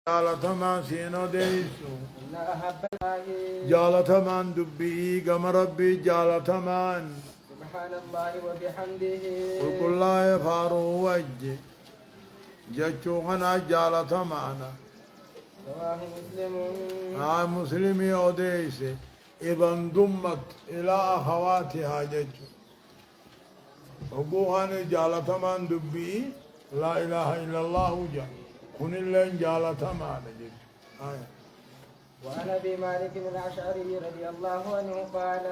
جالتمان سينو ديسو جالتمان دبي قم ربي جالتمان سبحان الله وبحمده قل كل لا يفارو وجه جتشوغنا جالتمانا رواه مسلم. مسلمي أوديسي إذا انضمت إلى أخواتها جتشو وقوهن جالتمان دبي لا إله إلا الله جا كن اللين جالتمان جتشو وعن ابي مالك الاشعري رضي الله عنه قال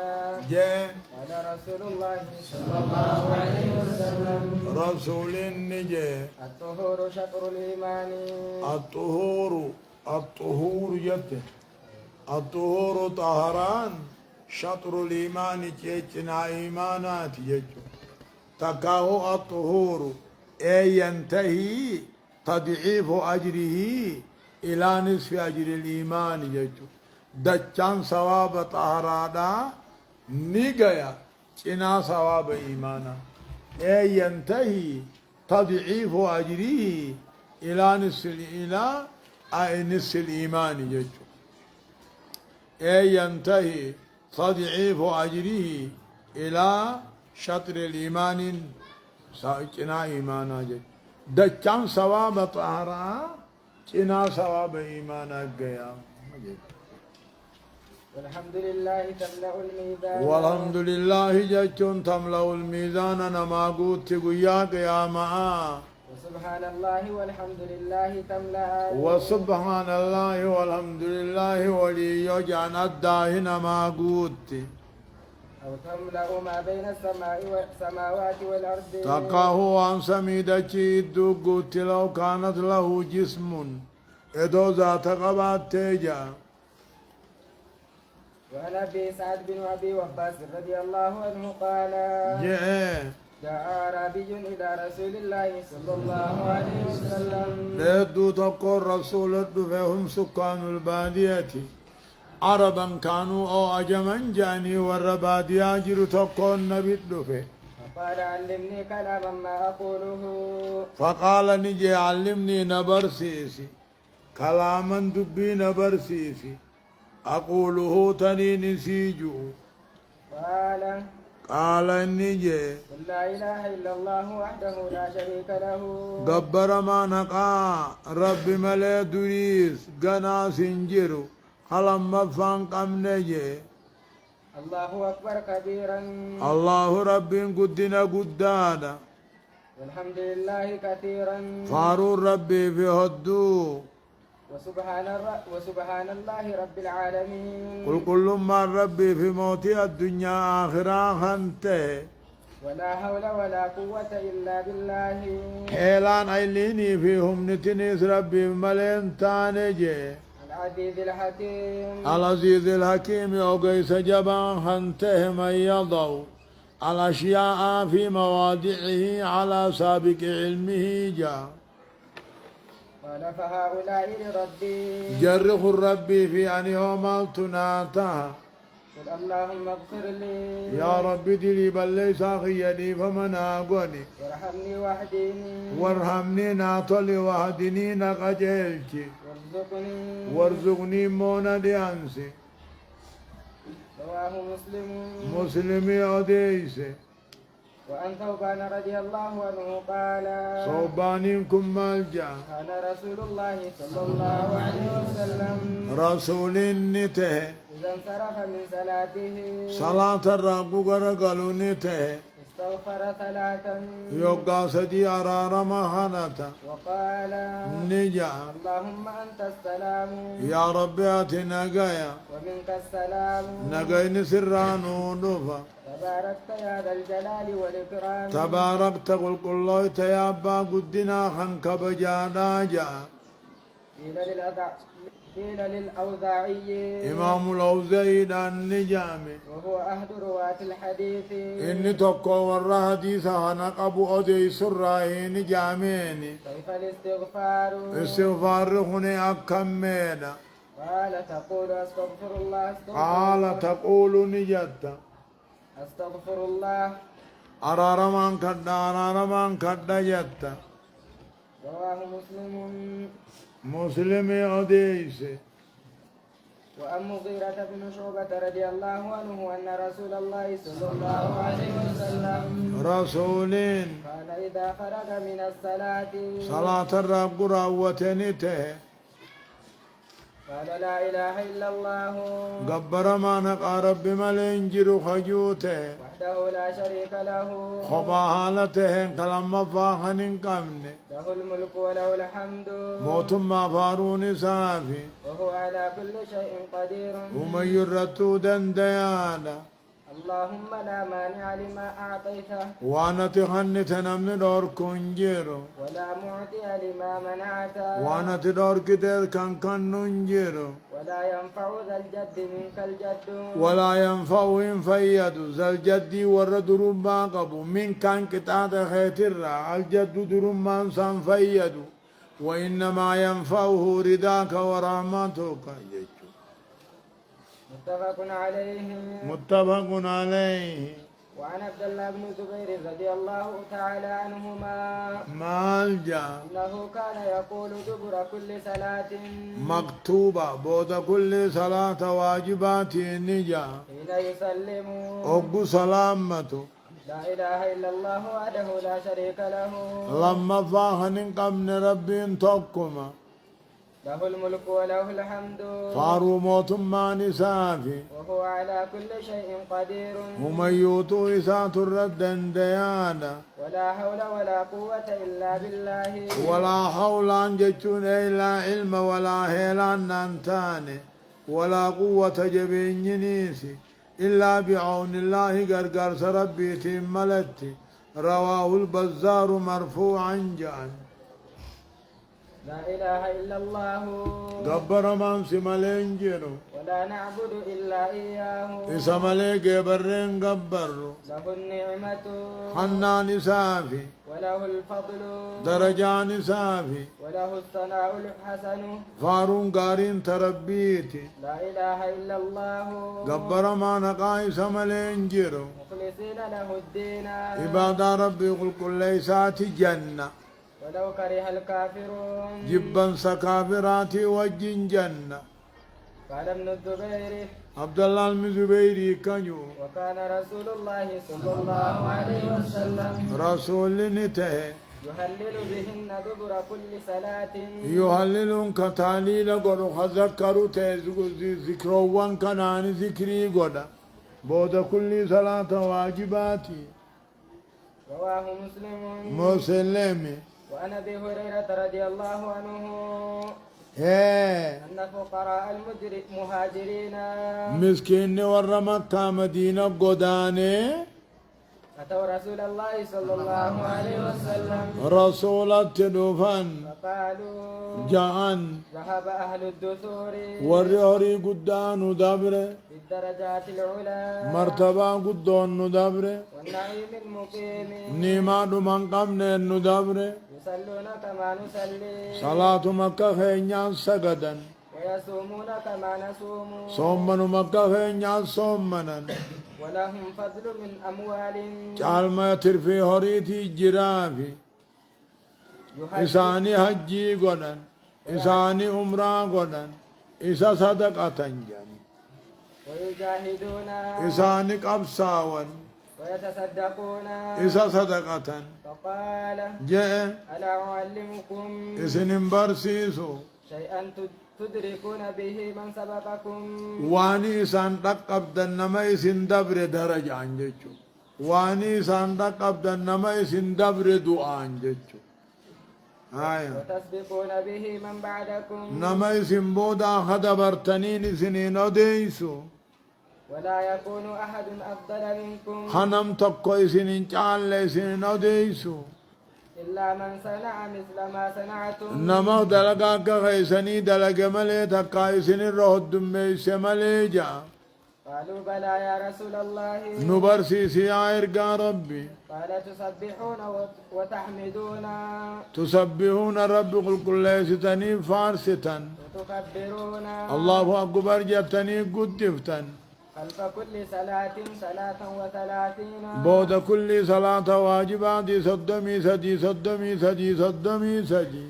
جاء قال رسول الله صلى الله عليه وسلم رسول النجي الطهور شطر الايمان. الطهور جت الطهور طهران شطر الإيمان جتنا إيمانات جتو تكاو الطهور أي ينتهي تضعيف أجره إلى نصف أجر الإيمان جتو دچان ثواب طهرادا نيغيا چنا ثواب إيمانا أي ينتهي تضعيف أجره إلى نصف الإيمان جتو أي ينتهي تضعيف أجره إلى شطر الإيمان چنا إيمانا جتو دچان ثواب طهرا چنا ثواب إيمانا گیا والحمد لله تملأ الميزان. والحمد لله جچون تملأ الميزان نما قوت گویا قیاما وسبحان الله والحمد لله تملأ. وسبحان الله والحمد لله ولي يجعن الداه نما قوت أو تملأ ما بين السماوات والأرض. تقاه عن سميدتي دو قوت لو كانت له جسم ادو ذات قبات تيجا. وعن ابي سعد بن ابي وقاص رضي الله عنه قال جاء أعرابي إلى رسول الله صلى الله عليه وسلم. لدو تقول رسول فهم سكان البادية عربا كانوا أو أجما جاني والربادية جرو تقول نبي دفه فقال علمني كلاما ما أقوله. فقال نجي علمني نبرسيسي كلاما دبي نبرسيسي أقوله تني نسيجو. قال نجي لا إله إلا الله وحده لا شريك له. قبر ما نقا رب ملي دريس قنا سنجرو هلما مفان قم نجي الله أكبر كبيرا. الله رب قدنا قدانا والحمد لله كثيرا. فارو ربي في هدو وسبحان الله رب العالمين. قل كل ما ربي في موتي الدنيا آخرا خنته ولا حول ولا قوة إلا بالله. حيلان عيليني فيهم نتنيس ربي ملين تانجي العزيز الحكيم. العزيز الحكيم يوغيس جبان خنته من يضع الأشياء في مواضعه على سابق علمه جاء. قال فهؤلاء لربي. جرخ الربي في أن يوم تناتها قل اللهم اغفر لي. يا ربي دلي بل ليس خيدي فمن أقوني وارحمني واهدني. وارحمني ناطلي واهدني نقجلتي وارزقني مونا دي أنسي. رواه مسلم. مسلمي أديسي. وعن ثوبان رضي الله عنه قال صوبانكم ملجأ كان رسول الله صلى الله عليه وسلم رسول نته إذا انصرف من صلاته صلاة الرقو قرقلو نته استغفر ثلاثا يوقع سدي أرار مهانتا وقال نجا اللهم أنت السلام يا ربي أتنا قايا ومنك السلام نقين سرانو نوفا تباركت يا ذا الجلال والإكرام. تباركت قل الله تيابا قدنا خنك بجانا جاء. قيل للأوزاعي إمام الأوزاعي النجام وهو أحد رواة الحديث إني تقوى ورى حديثها نقب أدي سرائي نجامين كيف الاستغفار. استغفار هنا أكمل. قال تقول أستغفر الله. قال تقول نجد أستغفر الله. أرارمان كدا جد. رواه مسلم. مسلم أديس. وعن مغيرة بن شعبة رضي الله عنه أن رسول الله صلى الله عليه وسلم رسولين قال إذا فرغ من الصلاة صلاة الرب راوتنته قال لا إله إلا الله قبر ما نقى رب ملنجر خجوته وحده لا شريك له خبا حالته كلام فاخن قمن له الملك وله الحمد موت ما فارون سافي وهو على كل شيء قدير ومن يرتو دنديانا اللهم لا مانع لما أعطيته وانا تخنت نمن دور كنجيرو ولا معطي لما منعته وانا تدور كتير كان ننجيرو ولا ينفع ذا الجد منك الجد ولا ينفع فيد ذا الجد ورد ربا قبو من كان كتاد خيتر الجد درما سان فيد وإنما ينفعه رداك ورحمتك متفق عليه متفق عليه. وعن عبد الله بن زبير رضي الله تعالى عنهما مالجا انه كان يقول دبر كل صلاة مكتوبة بود كل صلاة واجبات نجا حين يسلم أبو سلامته لا اله الا الله وحده لا شريك له لما فاهن قمن ربي تقما له الملك وله الحمد فارو موت ما نسافي وهو على كل شيء قدير ومن يوتو إسات الرد ديانا ولا حول ولا قوة إلا بالله ولا حول أن جتون إلا علم ولا هيلان نانتاني ولا قوة جبين نيسي إلا بعون الله قرقر سربي تملتي رواه البزار مرفوعا جان. لا إله إلا الله قبر من سمالين ولا نعبد إلا إياه إسمالي قبرين قبر له النعمة حنان سافي وله الفضل درجان سافي وله الثناء الحسن فارون قارين تربيتي لا إله إلا الله قبر ما نقاي سمالين مخلصين له الدين عباد ربي قل كل ساتي جنة ولو كره الكافرون جبا سكافراتي وجن جنة. قال ابن الزبير عبد الله المزبيري كانوا وكان رسول الله صلى الله عليه وسلم رسول نته يهلل بهن دبر كل صلاة يهللون كتاليل قد خذكروا ذكروان كنان ذكري قد بود كل صلاة واجباتي رواه مسلم مسلمي. وعن ابي هريره رضي الله عنه ان فقراء المهاجرين مسكين ور مكة مدينة قداني أتوا رسول الله صلى الله عليه وسلم رسول التدفن فقالوا جان ذهب أهل الدثور وريوري قدان دبره في الدرجات العلى مرتبة قدون ندبره والنعيم المقيم نيما من قمن ندبره يصلون كما نصلي صلاة مكة خينيان سجدا ويصومون كما نصوم صومن مكة خينيان صومنا ولهم فضل من أموال جعل ما ترفي هريتي جرافي إساني حجي قدن إساني عمرة قدن إسا صدقة جن ويجاهدون إساني قبساون ويتصدقون إسا صدقة فقال جاء ألا أعلمكم إسن برسيسو شيئا تدركون به من سبقكم واني إسان تقبضن نما إسن دبر درجة عنجو واني إسان تقبضن نما إسن دبر دعا عنجو وتسبقون به من بعدكم نما إسن بودا خدبرتنين إسنين أديسو ولا يكون أحد أفضل منكم خنم تقو إسنين چال إسنين أديسو إلا من صنع مثل ما صنعتم نما دلقا كخيسني دلق ملي تقا إسنين روح الدمي سملي جا قالوا بلى يا رسول الله نبرسي سيائر قا ربي قال تسبحون وتحمدون تسبحون رب قل كل ستني فارستا وتكبرون الله أكبر جتني قدفتا خلف كل صلاة 33 بود كل صلاة واجبات صدمي سدي صدمي سدي صدمي سدي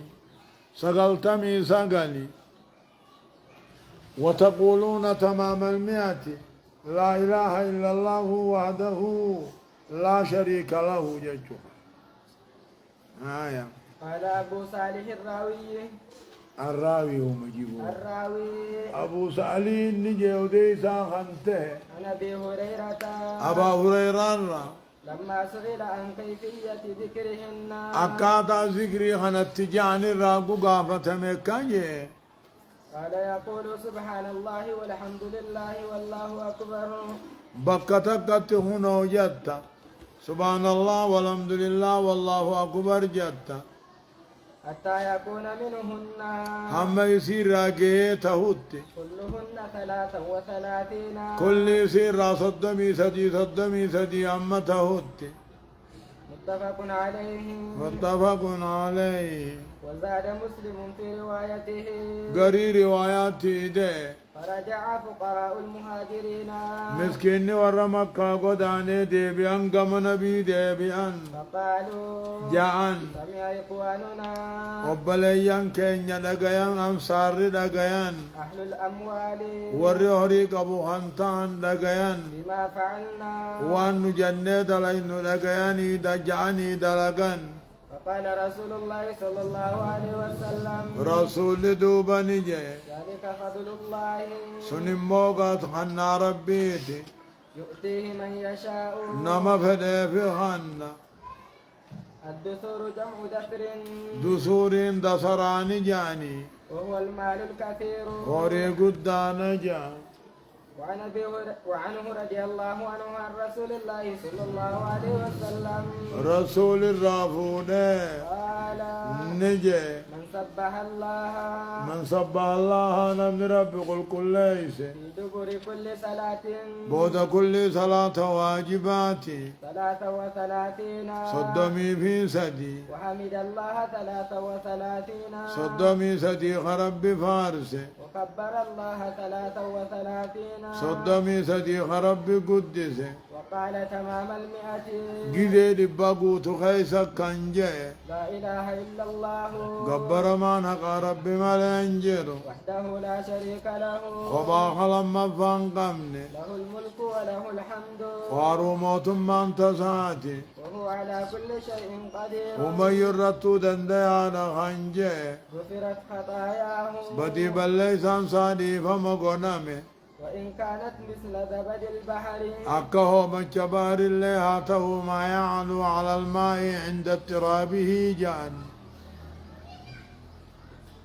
سقلتمي سقلي وتقولون تمام المئة لا إله إلا الله وحده لا شريك له ججو آية. قال أبو صالح الراوي هو مجيبه الراوي أبو صالح نجي وديسا خنته عن أبي هريرة أبا هريرة لما سئل عن كيفية ذكرهن أكاتا ذكري خنت جاني راقو قافة مكاني قال يقول سبحان الله والحمد لله والله أكبر بكتكت هنا جتا سبحان الله والحمد لله والله أكبر جتا حتى يكون منهن هم يصير راقه تهوت كلهن 33 كل يصير صدمي سدي أما تهوت متفق عليه متفق عليه وزاد مسلم في روايته قري رواياتي ده فرجع فقراء المهاجرين مسكين ورا مكة قداني ديبيان قم نبي ديبيان فقالوا جاءن سمع إخواننا وبليان كينيا دقيان أنصار دقيان أهل الأموال ورهريك أبو خنطان دقيان بما فعلنا وأن جنة دلين دقياني دجاني دلقان فقال رسول الله صلى الله عليه وسلم رسول دوباني جي ذلك فضل الله سنموغات خنا ربيتي يؤتيه من يشاء نما فدي في خنا الدثور جمع دثر دسورين دسراني جاني وهو المال الكثير غوري قدان جان وعنه رضي الله عنه عن رسول الله صلى الله عليه وسلم رسول الرافونة قال نجي من سبح الله من صبح الله نمن رب قل كل ليس في دبر كل صلاة بود كل صلاة واجباتي 33 صدمي في سدي وحمد الله 33 صدمي سدي خرب فارس وكبر الله 33 صدمي سدي خرب قدس وقال تمام 100 جدي لبقوت خيسا كنجي لا إله إلا الله قبر ما نقى رب ملنجر وحده لا شريك له وباخ لما فانقمني له الملك وله الحمد وارو موت ما انتساتي وهو على كل شيء قدير ومن يرتو دنديانا خنجي غفرت خطاياه بدي بليسان صادي فمقنمي وإن كانت مثل زبد البحر أكه من جبار اللي هاته ما يعلو على الماء عند اضطرابه جان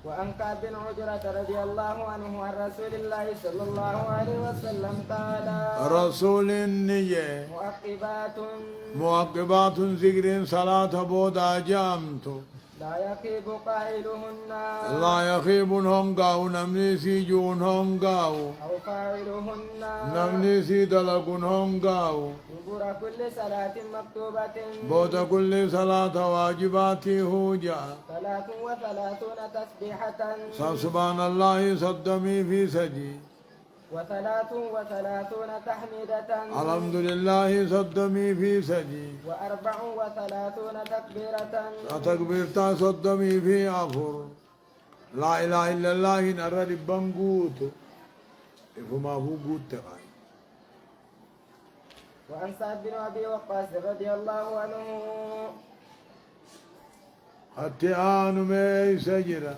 وعن كعب بن عجرة رضي الله عنه عن رسول الله صلى الله عليه وسلم قال رسول النية معقبات ذكر صلاة بودا جامتو لا يخيب قائلهن لا يخيب هنغاو نمني سيجون هنغاو أو فاعلهن نمني سيدلق هنغاو دبر كل صلاة مكتوبة بود كل صلاة واجباتي هوجا 33 تسبيحة سبحان الله صدمي في سجي 33 تحميدة الحمد لله صدمي في سجي 34 تكبيرة تكبيرتا صدمي في أفر لا إله إلا الله نرى بانقوت فما هو قوت وعن سعد بن أبي وقاص رضي الله عنه حتى آن مي سجرة